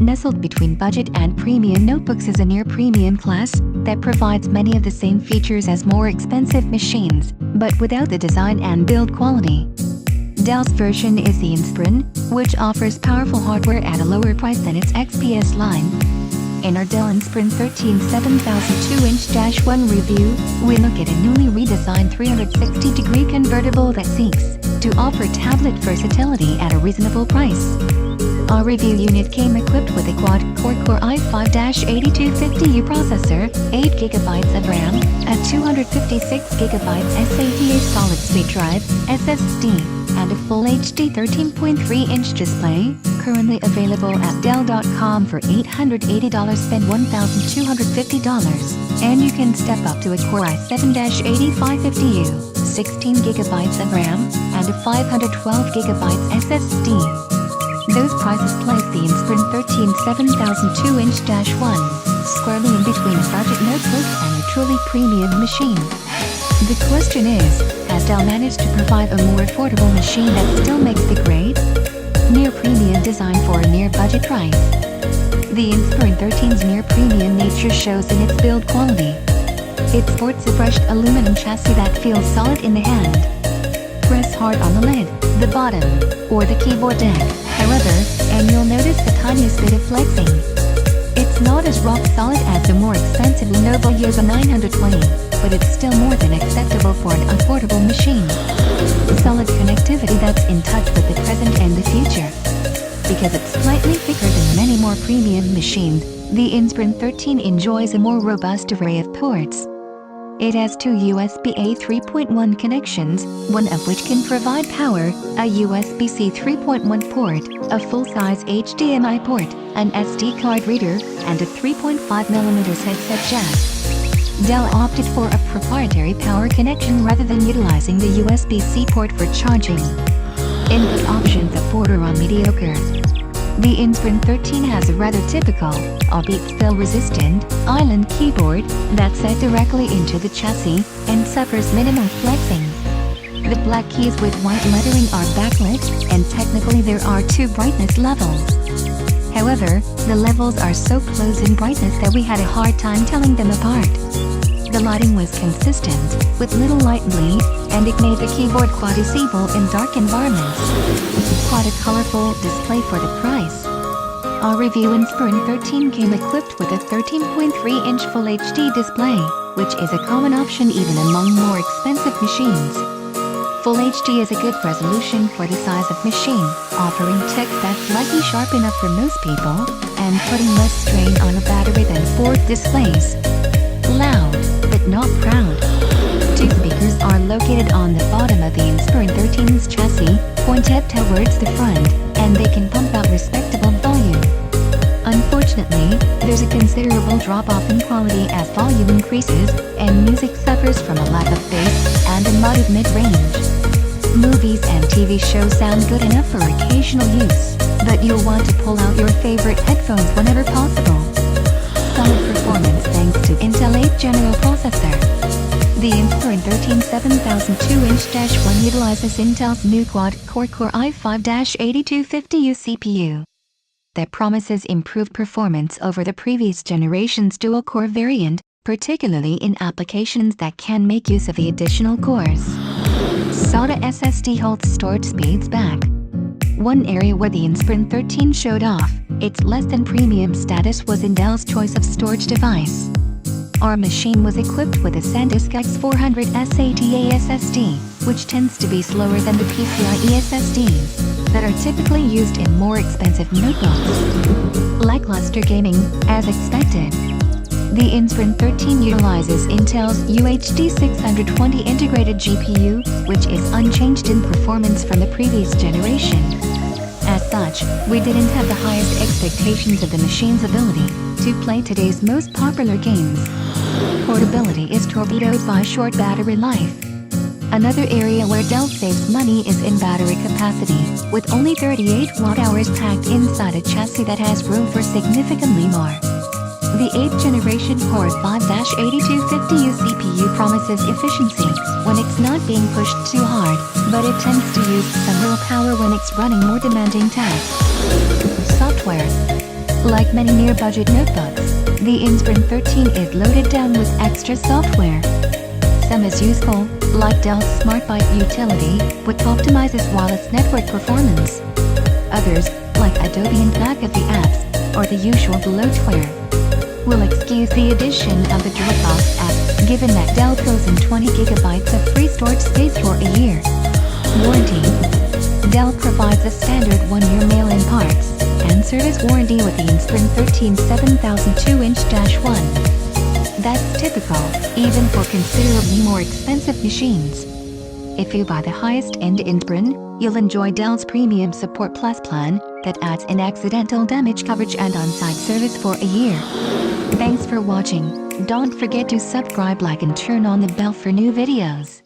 Nestled between budget and premium notebooks is a near-premium class that provides many of the same features as more expensive machines, but without the design and build quality. Dell's version is the Inspiron, which offers powerful hardware at a lower price than its XPS line. In our Dell Inspiron 13 7002-1 review, we look at a newly redesigned 360-degree convertible that seeks to offer tablet versatility at a reasonable price. Our review unit came equipped with a quad-core Core i5-8250U processor, 8GB of RAM, a 256GB SATA solid-state drive (SSD), and a Full HD 13.3-inch display, currently available at Dell.com for $880. Spend $1,250, and you can step up to a Core i7-8550U, 16GB of RAM, and a 512GB SSD. Those prices place the Inspiron 13 7002-1 squarely in between a budget notebook and a truly premium machine. The question is, has Dell managed to provide a more affordable machine that still makes the grade? Near-premium design for a near-budget price. The Inspiron 13's near-premium nature shows in its build quality. It sports a brushed aluminum chassis that feels solid in the hand. Press hard on the lid, the bottom, or the keyboard deck, however, and you'll notice the tiniest bit of flexing. It's not as rock solid as the more expensive Lenovo Yoga 920, but it's still more than acceptable for an affordable machine. Solid connectivity that's in touch with the present and the future. Because it's slightly thicker than many more premium machines, the Inspiron 13 enjoys a more robust array of ports. It has two USB-A 3.1 connections, one of which can provide power, a USB-C 3.1 port, a full-size HDMI port, an SD card reader, and a 3.5mm headset jack. Dell opted for a proprietary power connection rather than utilizing the USB-C port for charging. Input options are border on mediocre. The Inspiron 13 has a rather typical, albeit spill-resistant, island keyboard that's set directly into the chassis and suffers minimal flexing. The black keys with white lettering are backlit, and technically there are two brightness levels. However, the levels are so close in brightness that we had a hard time telling them apart. The lighting was consistent, with little light bleed, and it made the keyboard quite visible in dark environments. Quite a colorful display for the price. Our review Inspiron 13 came equipped with a 13.3-inch Full HD display, which is a common option even among more expensive machines. Full HD is a good resolution for the size of machine, offering text that's slightly sharp enough for most people, and putting less strain on a battery than Ford displays. Loud, but not proud. Two speakers are located on the bottom of the Inspiron 13's chassis, pointed towards the front, and they can pump out respectable volume. Unfortunately, there's a considerable drop-off in quality as volume increases, and music suffers from a lack of bass and a muted mid-range. Movies and TV shows sound good enough for occasional use, but you'll want to pull out your favorite headphones whenever possible. Solid performance thanks to Intel 8th General processor. The Inspiron 13 7002-1 utilizes Intel's new quad-core Core i5-8250U CPU that promises improved performance over the previous generation's dual-core variant, particularly in applications that can make use of the additional cores. SATA SSD holds storage speeds back. One area where the Inspiron 13 showed off its less-than-premium status was in Dell's choice of storage device. Our machine was equipped with a SanDisk X400 SATA SSD, which tends to be slower than the PCIe SSDs that are typically used in more expensive notebooks. Lackluster gaming, as expected. The Inspiron 13 utilizes Intel's UHD 620 integrated GPU, which is unchanged in performance from the previous generation. As such, we didn't have the highest expectations of the machine's ability to play today's most popular games. Portability is torpedoed by short battery life. Another area where Dell saves money is in battery capacity, with only 38 watt-hours packed inside a chassis that has room for significantly more. The 8th generation Core i5-8250U CPU promises efficiency when it's not being pushed too hard, but it tends to use some real power when it's running more demanding tasks. Software. Like many near-budget notebooks, the Inspiron 13 is loaded down with extra software. Some is useful, like Dell's SmartByte utility, which optimizes wireless network performance. Others, like Adobe and McAfee apps, or the usual bloatware, will excuse the addition of the Dropbox app, given that Dell throws in 20 gigabytes of free storage space for a year. Warranty. Dell provides a standard 1-year mail-in parts and service warranty with the Inspiron 13 7002-1. That's typical, even for considerably more expensive machines. If you buy the highest-end Inspiron, you'll enjoy Dell's Premium Support Plus plan that adds in accidental damage coverage and on-site service for a year. Thanks for watching. Don't forget to subscribe, like, and turn on the bell for new videos.